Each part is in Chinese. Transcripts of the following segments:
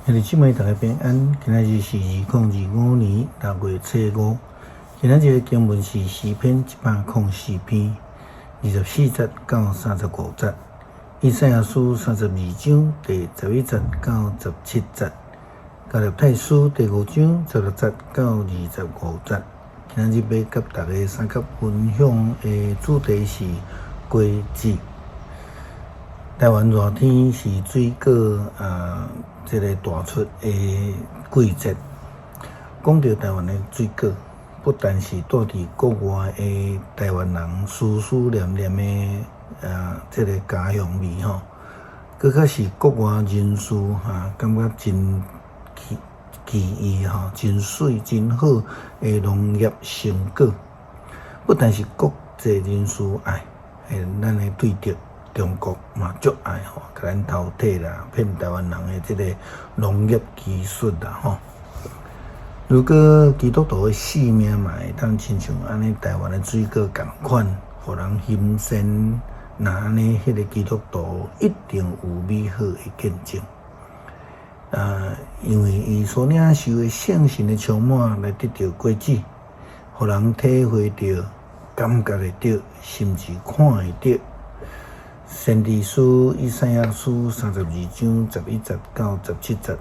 兄弟姊妹，大家平安。今仔日是2025年6月初5。今仔日的经文是诗篇104篇24节到35节，以赛亚书32章第11节到17节，加勒泰书第5章16节到25节。今仔日要甲大家三角分享的主题是季节。台湾热天是水果这个大出的季节。讲到台湾的水果，不但是带伫国外的台湾人思思念念的这个家乡味吼，佮较是国外人士感觉真奇异吼，真水真好的农业成果。不但是国际人士爱，咱的对着中国嘛足爱吼，甲咱偷摕啦，骗台湾人的这个农业技术啦吼。如果基督徒的性命嘛会当亲像安尼台湾的水果共款，互人欣赏，那安尼迄个基督徒一定有美好的见证。因为伊所领受的圣神的充满来得到果子，互人体会到、感觉得到，甚至看会到。先知书以赛亚书32章11节到17节，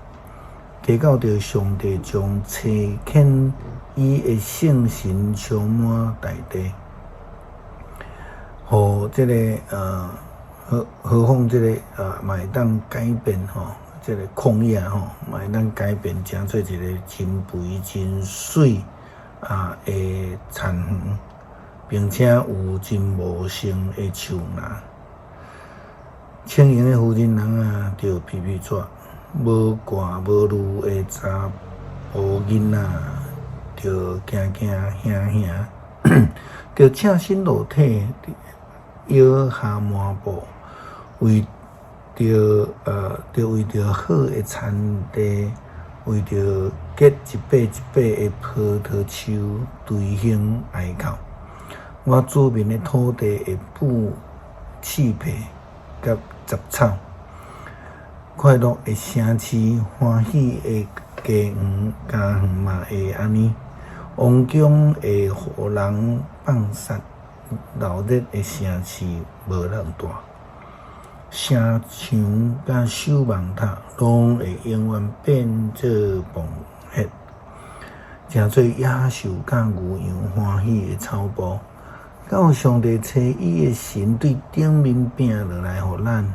提到着上帝将差遣伊的圣神充满大地，互这个何况这个嘛会当改变吼，这个旷野吼嘛会当改变，成做一个真肥真水的田园，并且有真茂盛的树林。清闲的妇人人着皮皮纸，无寒无露的查甫囡仔，着行行，着赤身裸体，摇下满步，为着为着好的产地，为着结一把一把的葡萄树，随行哀哭。我祖民的土地会补刺皮甲杂草，快乐的城市，欢喜的家园嘛会安尼。王宫会互人放杀，闹热的城市无人住。城墙甲守望塔，拢会永远变做墓穴，诚做野兽甲牛羊欢喜的草埔。到上帝差伊的神对顶面拼落来，互咱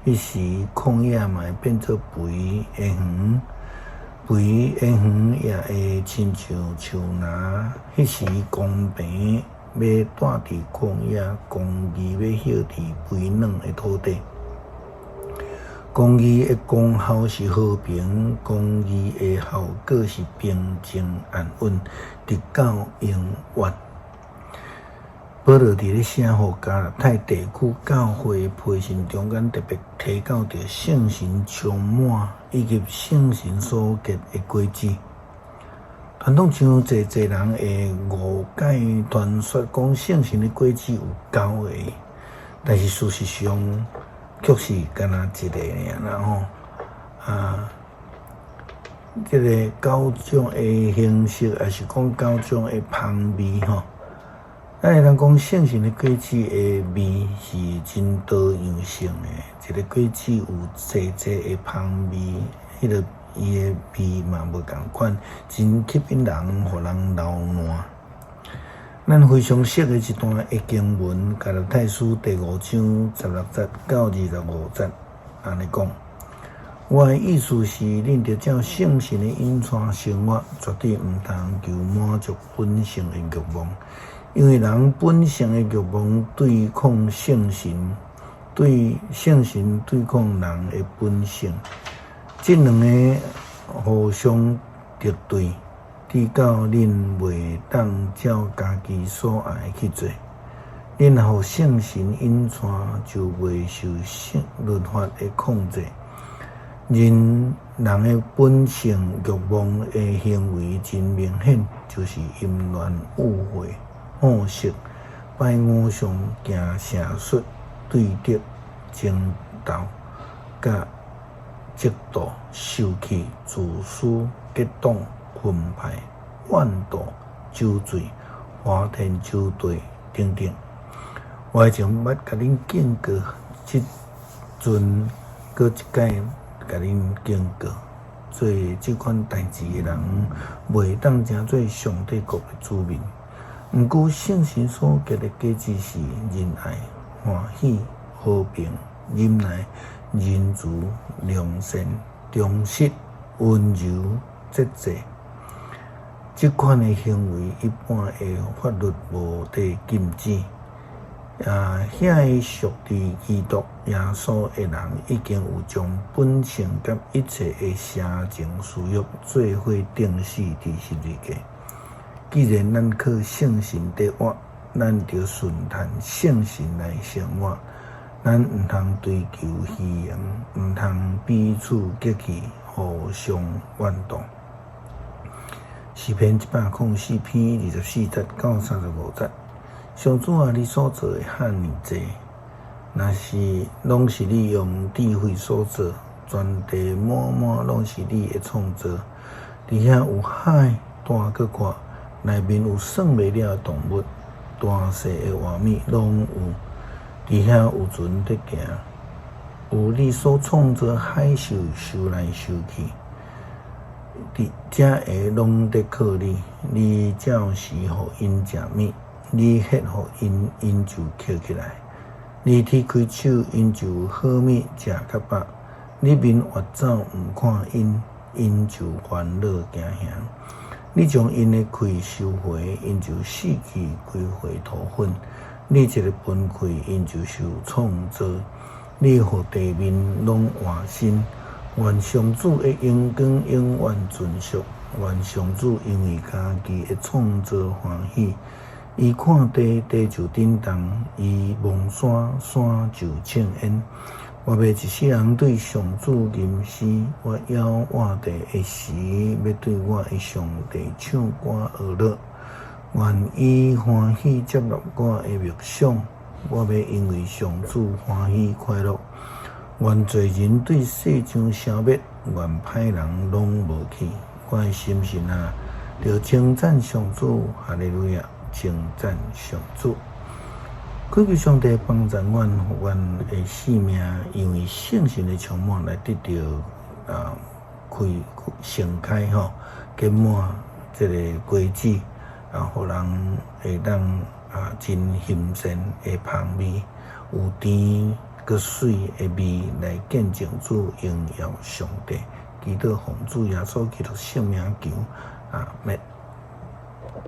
迄时旷野嘛会变做肥的园，肥的园也会亲像树林。迄时公平要带伫旷野，公义要歇伫肥软的土地。公义的功效是和平，公义的效果是平静安稳，直到永远。保罗伫咧写互加勒泰地区教会培训中间，特别提到着圣神充满以及圣神所结的果子。传统上侪人会误解传说讲圣神的果子有9个，但是事实上却是干那一个尔，然后这个9种的形式，还是讲9种的香味吼。咱会当讲圣神的果子的味是真多样性的，一个果子有济的香味，迄个伊的味嘛无共款，真吸引人，互人流烂。咱非常熟的一段的经文，加勒泰书第5章16节到25节，安尼讲。我的意思是，恁着照圣神的引带生活，绝对毋通求满足本性的欲望。因为人本性的欲望对抗圣神，对圣神对抗人的本性，这两个互相敌对，直到恁袂当照家己所爱去做。恁互圣神引带，就袂受律法的控制。人的本性欲望的行为真明显，就是淫乱、污秽、好色、拜偶像、行邪术、对敌、争斗、甲嫉妒、受气、自私、结党、分派、怨妒、酒醉、花天酒地等等。我前捌甲恁警告，即阵搁一摆甲恁警告，做即款代志的人，袂当成做上帝国的子民。毋过圣神所结的果子是仁爱、欢喜、和平、忍耐、仁慈、良善、忠实、温柔、节制。即款的行为一般的法律无得禁止。遐个属于基督耶稣的人，已经有将本性甲一切的邪情私欲做伙定死伫十字架。既然咱靠圣神得活，咱就顺谈圣神来生活。咱毋通追求虚荣，毋通彼此结气，互相怨妒。诗篇104篇24节到35节。上主啊，你所做的赫尔济，拢是你用智慧所做，全地满满拢是你的创造。伫遐有海大搁看，内面有算袂了的动物，大细的活物拢有。伫遐有船在行，有你所创造海兽游来游去，这个拢在靠你。你照时互因食物。你ฮ็互因就捡起来；你踢开手，因就有好物食较饱。你面越走毋看因就烦恼惊吓。你将因的气收回，因就死去归回土粉。你一个崩溃，因就受创造。你互地面拢换新。愿上主的荣光永远存续。愿上主因为家己的创造欢喜。伊看地，地就震动；伊望山，山就称烟。我要一世人对上主吟诗，我摇我地的时，要对我的上帝唱歌乐乐。愿伊欢喜接纳我的默想，我要因为上主欢喜快乐。愿罪人对世上消灭，愿歹人拢无去。我的心神啊，就称赞上主，哈利路亚！称赞上主，恳求上帝帮助阮的性命，因为圣神的充满来得到盛开结满这个果子，互人会当真欣赏的香味，有甜佮水的味来见证主荣耀上帝。祈祷奉主耶稣基督圣名求，阿们。